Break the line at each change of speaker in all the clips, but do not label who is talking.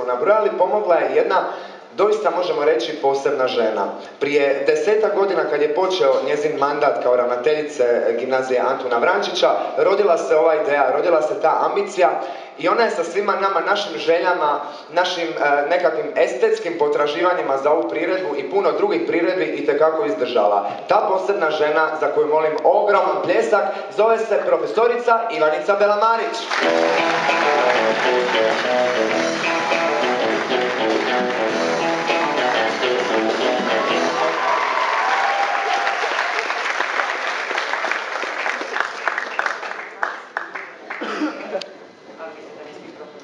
smo nabrojali, pomogla je jedna, doista možemo reći, posebna žena. Prije 10 godina kad je počeo njezin mandat kao ravnateljice gimnazije Antuna Vrančića, rodila se ova ideja, rodila se ta ambicija i ona je sa svima nama, našim željama, našim nekakvim estetskim potraživanjima za ovu priredbu i puno drugih priredbi itekako izdržala. Ta posebna žena, za koju molim ogroman pljesak, zove se profesorica Ivanica Belamarić.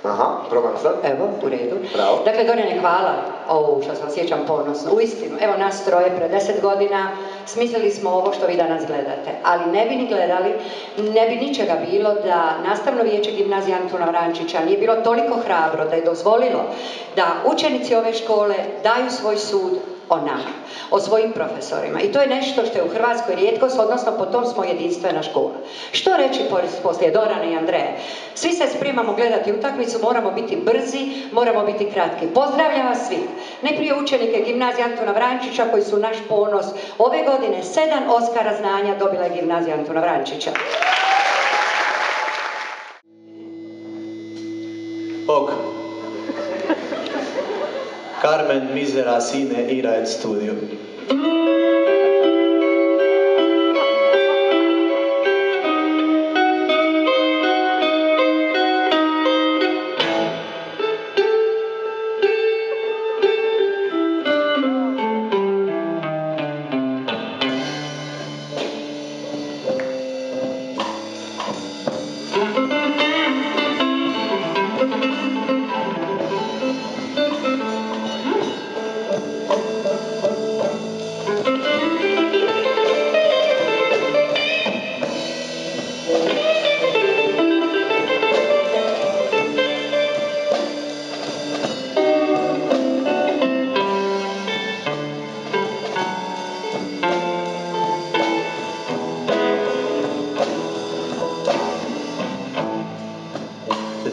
Aha, probam sad.
Evo, u redu.
Bravo.
Dakle, Gorane, hvala ovo što se osjećam ponosno. Uistinu, evo nas troje pre 10 godina smislili smo ovo što vi danas gledate. Ali ne bi ni gledali, ne bi ničega bilo da nastavno vijeće gimnazije Antuna Vrančića nije bilo toliko hrabro da je dozvolilo da učenici ove škole daju svoj sud o nama, o svojim profesorima. I to je nešto što je u Hrvatskoj rijetkost, odnosno po tom smo jedinstvena škola. Što reći poslije Dorana i Andreje? Svi se spremamo gledati utakmicu, moramo biti brzi, moramo biti kratki. Pozdravljam vas svi. Najprije učenike gimnazije Antuna Vrančića koji su naš ponos. Ove godine 7 Oskara znanja dobila je gimnazija Antuna Vrančića.
Ok. Carmen misera sine ira et studio.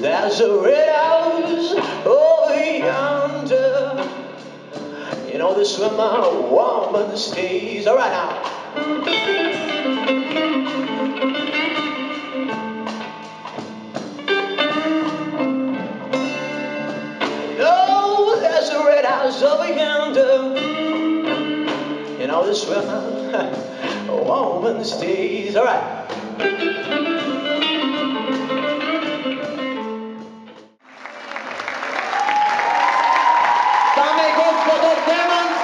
There's a red house over yonder. You know the swimmer woman stays. All right now. No, there's a red house over yonder. You know the swimmer woman stays. All right. Dame gospodo, demant